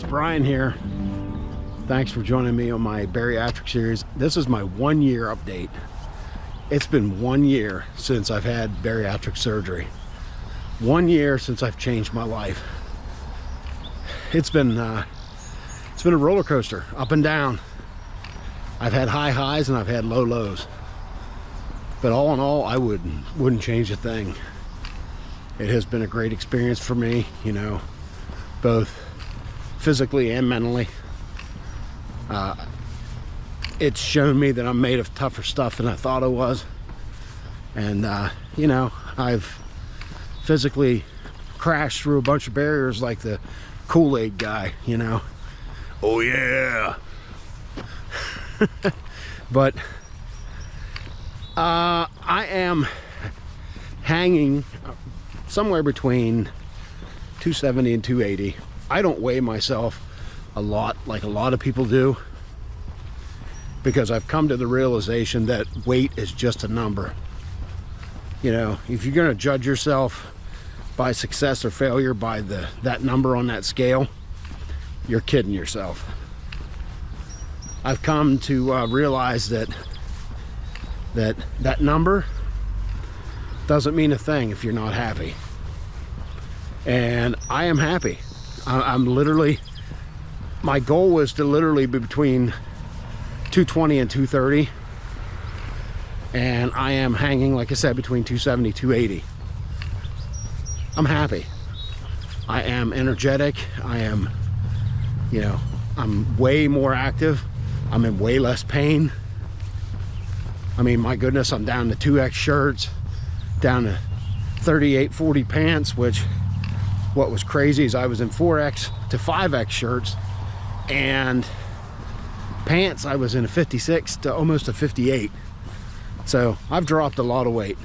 Brian here. Thanks for joining me on my bariatric series. This is my 1 year update. It's been 1 year since I've had bariatric surgery. 1 year since I've changed my life. It's been a roller coaster, up and down. I've had high highs and I've had low lows. But all in all, I wouldn't change a thing. It has been a great experience for me, you know, both physically and mentally. It's shown me that I'm made of tougher stuff than I thought I was. And, you know, I've physically crashed through a bunch of barriers like the Kool-Aid guy, you know. Oh, yeah. But I am hanging somewhere between 270 and 280. I don't weigh myself a lot like a lot of people do, because I've come to the realization that weight is just a number. You know, if you're going to judge yourself by success or failure by that number on that scale, you're kidding yourself. I've come to realize that number doesn't mean a thing if you're not happy. And I am happy. I'm literally, my goal was to literally be between 220 and 230. And I am hanging, like I said, between 270, 280. I'm happy. I am energetic. I am, you know, I'm way more active. I'm in way less pain. I mean, my goodness, I'm down to 2X shirts, down to 38, 40 pants, which what was crazy is I was in 4X to 5X shirts, and pants I was in a 56 to almost a 58. So I've dropped a lot of weight.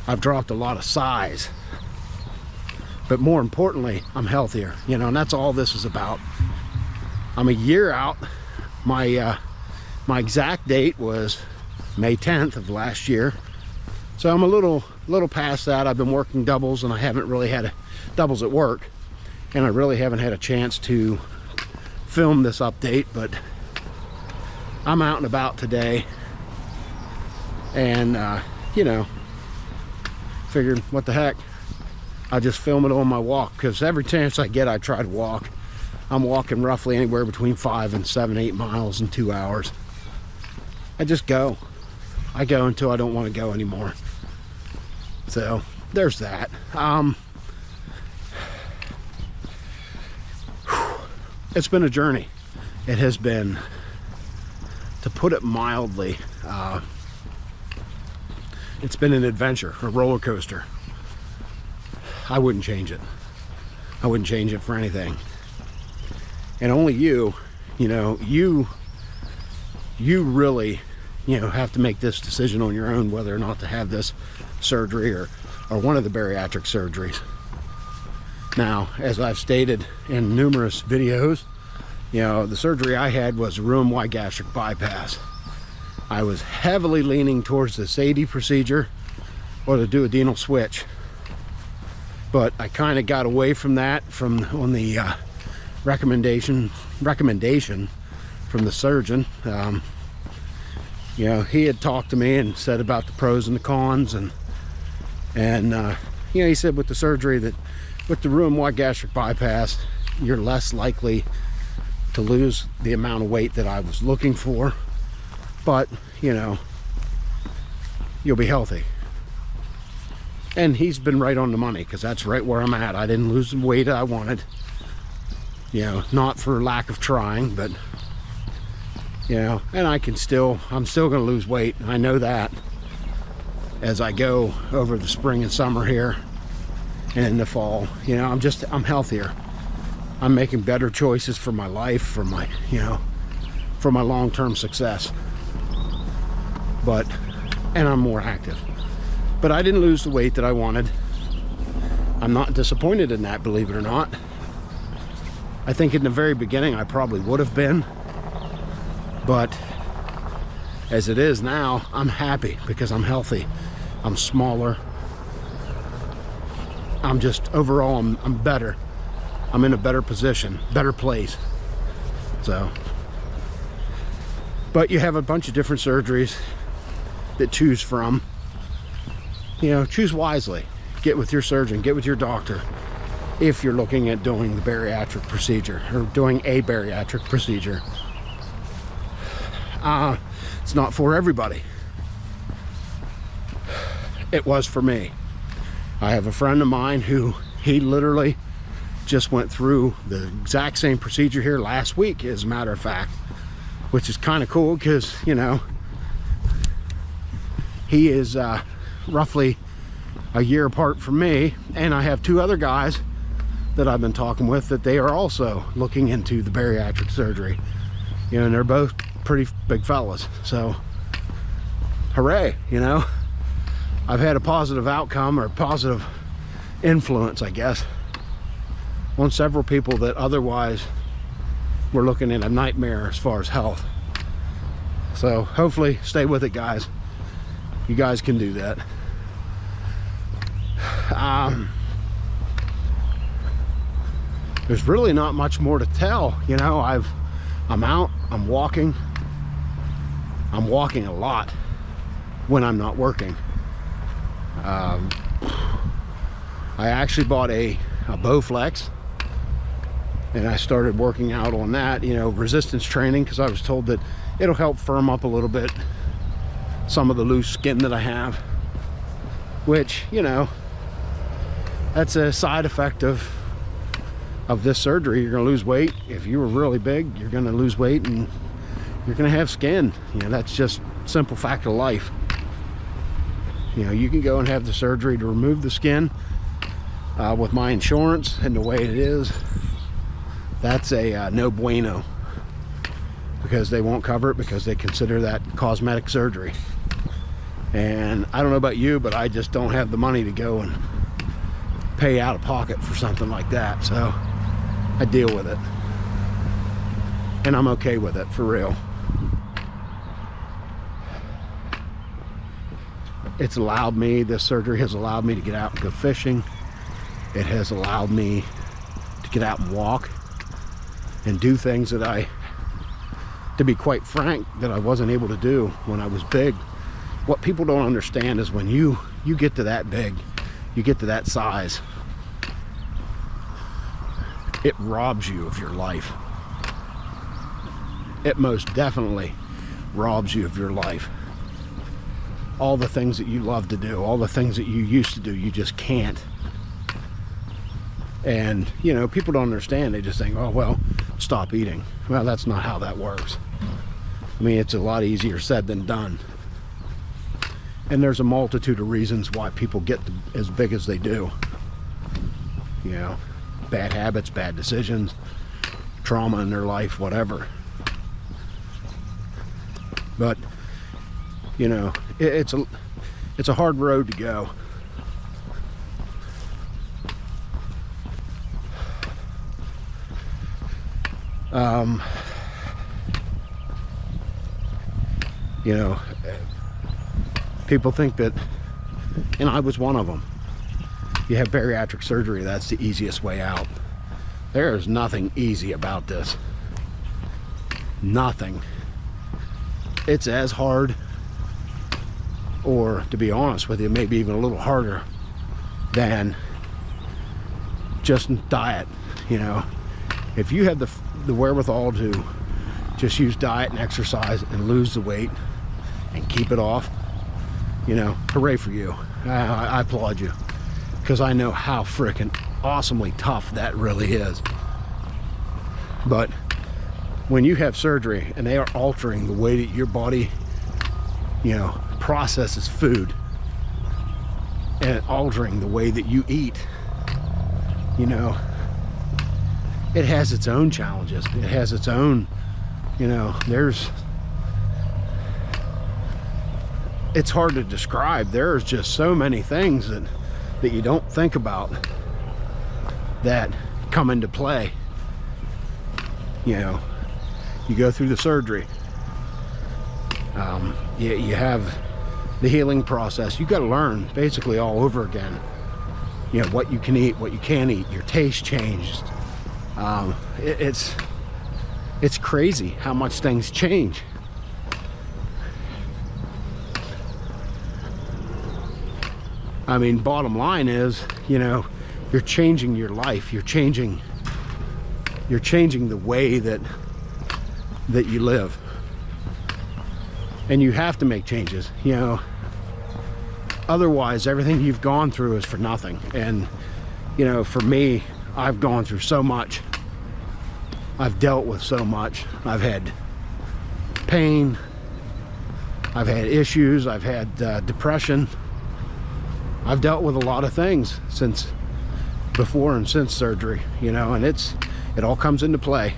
I've dropped a lot of size. But more importantly, I'm healthier, you know, and that's all this is about. I'm a year out. My exact date was May 10th of last year. So I'm a little past that. I've been working doubles, and I haven't really had doubles at work, and I really haven't had a chance to film this update, but I'm out and about today, and you know, figured what the heck, I'll just film it on my walk, because every chance I get I try to walk. I'm walking roughly anywhere between 5 and 7, 8 miles in 2 hours. I just go. I go until I don't want to go anymore. So there's that. It's been a journey. It has been, to put it mildly, it's been an adventure, a roller coaster. I wouldn't change it. I wouldn't change it for anything. And only you know, you really, you know, have to make this decision on your own whether or not to have this surgery or one of the bariatric surgeries. Now, as I've stated in numerous videos, you know, the surgery I had was a Roux gastric bypass. I was heavily leaning towards the SADI procedure or the duodenal switch, but I kind of got away from that on the recommendation from the surgeon. You know, he had talked to me and said about the pros and the cons, and you know, he said with the surgery that with the Roux gastric bypass, you're less likely to lose the amount of weight that I was looking for, but you know, you'll be healthy. And he's been right on the money, because that's right where I'm at. I didn't lose the weight I wanted, you know, not for lack of trying, but you know, and I'm still going to lose weight. I know that as I go over the spring and summer here and in the fall. You know, I'm healthier. I'm making better choices for my life, for my, you know, for my long-term success. And I'm more active. But I didn't lose the weight that I wanted. I'm not disappointed in that, believe it or not. I think in the very beginning I probably would have been, but as it is now, I'm happy because I'm healthy. I'm smaller. I'm just, overall, I'm better. I'm in a better position, better place. So, but you have a bunch of different surgeries that choose from. You know, choose wisely. Get with your surgeon, get with your doctor if you're looking at doing the bariatric procedure or doing a bariatric procedure. It's not for everybody. It was for me. I have a friend of mine who, he literally just went through the exact same procedure here last week, as a matter of fact, which is kind of cool because, you know, he is roughly a year apart from me, and I have two other guys that I've been talking with that they are also looking into the bariatric surgery. You know, and they're both pretty big fellas, so hooray, you know. I've had a positive outcome, or positive influence, I guess, on several people that otherwise were looking at a nightmare as far as health. So hopefully stay with it, guys. You guys can do that. There's really not much more to tell, you know. I'm out, I'm walking a lot when I'm not working. I actually bought a Bowflex, and I started working out on that, you know, resistance training, because I was told that it'll help firm up a little bit some of the loose skin that I have, which, you know, that's a side effect of this surgery. You're going to lose weight. If you were really big, you're going to lose weight and you're going to have skin. You know, that's just simple fact of life. You know, you can go and have the surgery to remove the skin. With my insurance and the way it is, that's a no bueno, because they won't cover it, because they consider that cosmetic surgery. And I don't know about you, but I just don't have the money to go and pay out of pocket for something like that. So I deal with it, and I'm okay with it, for real. It's allowed me, this surgery has allowed me to get out and go fishing. It has allowed me to get out and walk and do things that to be quite frank, that I wasn't able to do when I was big. What people don't understand is when you get to that big, you get to that size, it robs you of your life. It most definitely robs you of your life. All the things that you love to do, all the things that you used to do, you just can't. And, you know, people don't understand. They just think, oh, well, stop eating. Well, that's not how that works. I mean, it's a lot easier said than done. And there's a multitude of reasons why people get as big as they do. You know, bad habits, bad decisions, trauma in their life, whatever. But, you know, it's a hard road to go. You know, people think that, and I was one of them, you have bariatric surgery, that's the easiest way out. There is nothing easy about this. Nothing. It's as hard, or to be honest with you, maybe even a little harder than just diet. You know, if you have the wherewithal to just use diet and exercise and lose the weight and keep it off, you know, hooray for you. I applaud you, because I know how freaking awesomely tough that really is. But when you have surgery and they are altering the way that your body, you know, processes food, and altering the way that you eat, you know, it has its own challenges. It has its own, you know, it's hard to describe. There's just so many things that you don't think about that come into play. You know, you go through the surgery, you have the healing process. You got to learn basically all over again, you know, what you can eat, what you can't eat. Your taste changes, It's crazy how much things change. I mean, bottom line is, you know, you're changing your life. You're changing the way that you live. And you have to make changes, you know. Otherwise, everything you've gone through is for nothing. And, you know, for me, I've gone through so much. I've dealt with so much. I've had pain. I've had issues. I've had depression. I've dealt with a lot of things since before and since surgery, you know, and it all comes into play.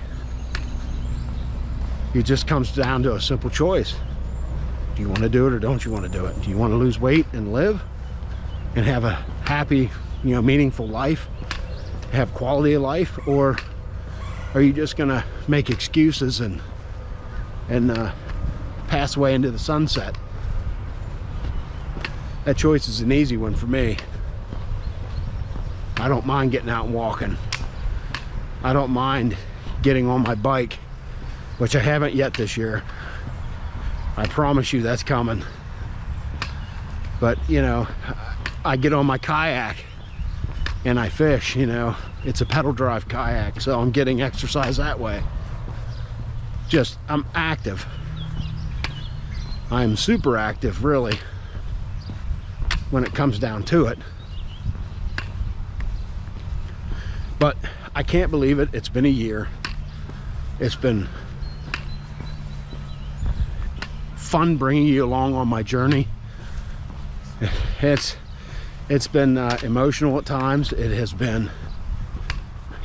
It just comes down to a simple choice. Do you want to do it or don't you want to do it? Do you want to lose weight and live and have a happy, you know, meaningful life, have quality of life, or are you just gonna make excuses and pass away into the sunset? That choice is an easy one for me. I don't mind getting out and walking. I don't mind getting on my bike, which I haven't yet this year. I promise you that's coming. But, you know, I get on my kayak and I fish, you know. It's a pedal drive kayak, so I'm getting exercise that way. Just, I'm active. I'm super active, really, when it comes down to it. But I can't believe it. It's been a year. It's been fun bringing you along on my journey. It's been emotional at times. It has been,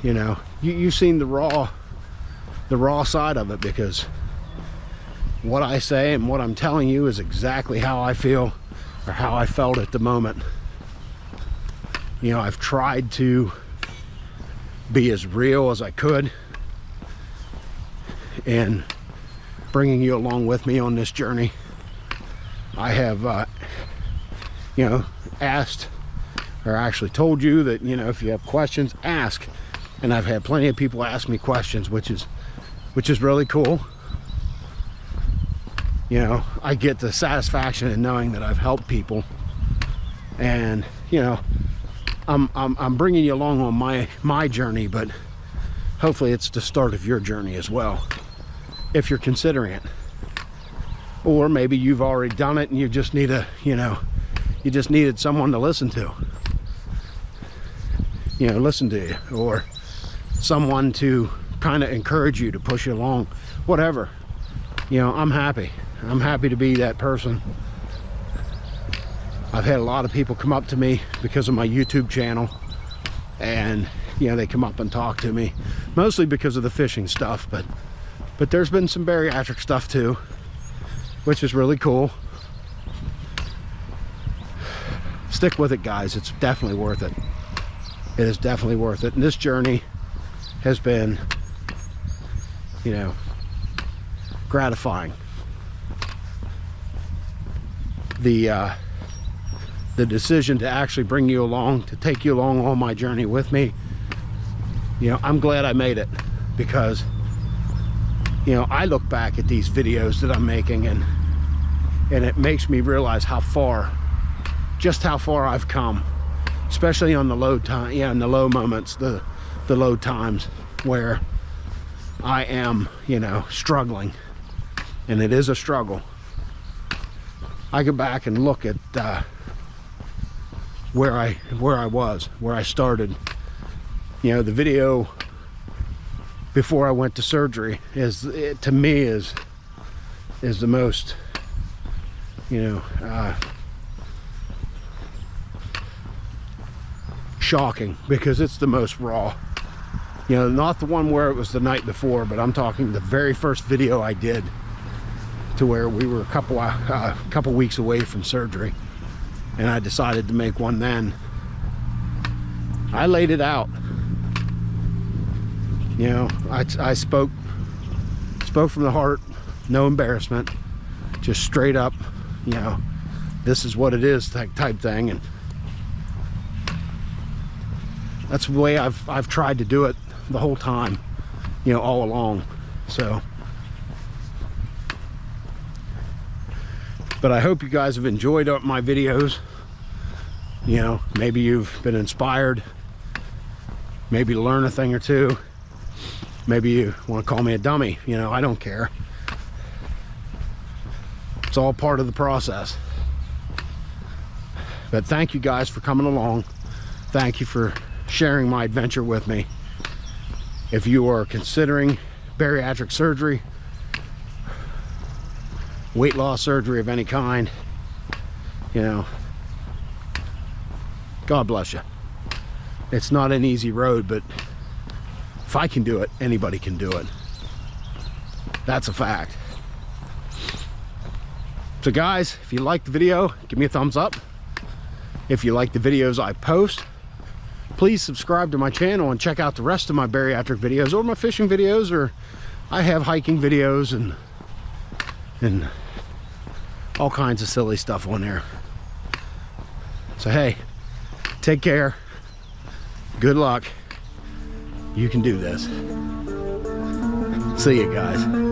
you know, you've seen the raw side of it, because what I say and what I'm telling you is exactly how I feel, or how I felt at the moment. You know, I've tried to be as real as I could, and bringing you along with me on this journey. I have, you know, asked, or actually told you that, you know, if you have questions, ask. And I've had plenty of people ask me questions, which is really cool. You know, I get the satisfaction in knowing that I've helped people, and, you know, I'm bringing you along on my journey, but hopefully it's the start of your journey as well, if you're considering it. Or maybe you've already done it and you just need a, you know, you just needed someone to listen to, you know, listen to you, or someone to kind of encourage you, to push you along, whatever. You know, I'm happy to be that person. I've had a lot of people come up to me because of my YouTube channel, and, you know, they come up and talk to me, mostly because of the fishing stuff, but there's been some bariatric stuff too, which is really cool. Stick with it, guys. It's definitely worth it. It is definitely worth it. And this journey has been, you know, gratifying. The decision to actually bring you along, to take you along on my journey with me, you know, I'm glad I made it, because, you know, I look back at these videos that I'm making, and it makes me realize how far, just how far I've come, especially on the low time, yeah, in the low moments, the low times where I am, you know, struggling, and it is a struggle. I go back and look at where I was, where I started. You know, the video before I went to surgery to me is the most, you know, shocking, because it's the most raw. You know, not the one where it was the night before, but I'm talking the very first video I did, to where we were a couple weeks away from surgery, and I decided to make one then. I laid it out. You know, I spoke from the heart, no embarrassment, just straight up, you know, this is what it is type thing. And that's the way I've tried to do it the whole time, you know, all along. So, but I hope you guys have enjoyed my videos. You know, maybe you've been inspired, maybe learn a thing or two. Maybe you want to call me a dummy, you know, I don't care. It's all part of the process. But thank you guys for coming along. Thank you for sharing my adventure with me. If you are considering bariatric surgery, weight loss surgery of any kind, you know, God bless you. It's not an easy road, but if I can do it, anybody can do it. That's a fact. So guys, if you like the video, give me a thumbs up. If you like the videos I post, please subscribe to my channel and check out the rest of my bariatric videos, or my fishing videos, or I have hiking videos and all kinds of silly stuff on there. So hey, take care. Good luck. You can do this. See you guys.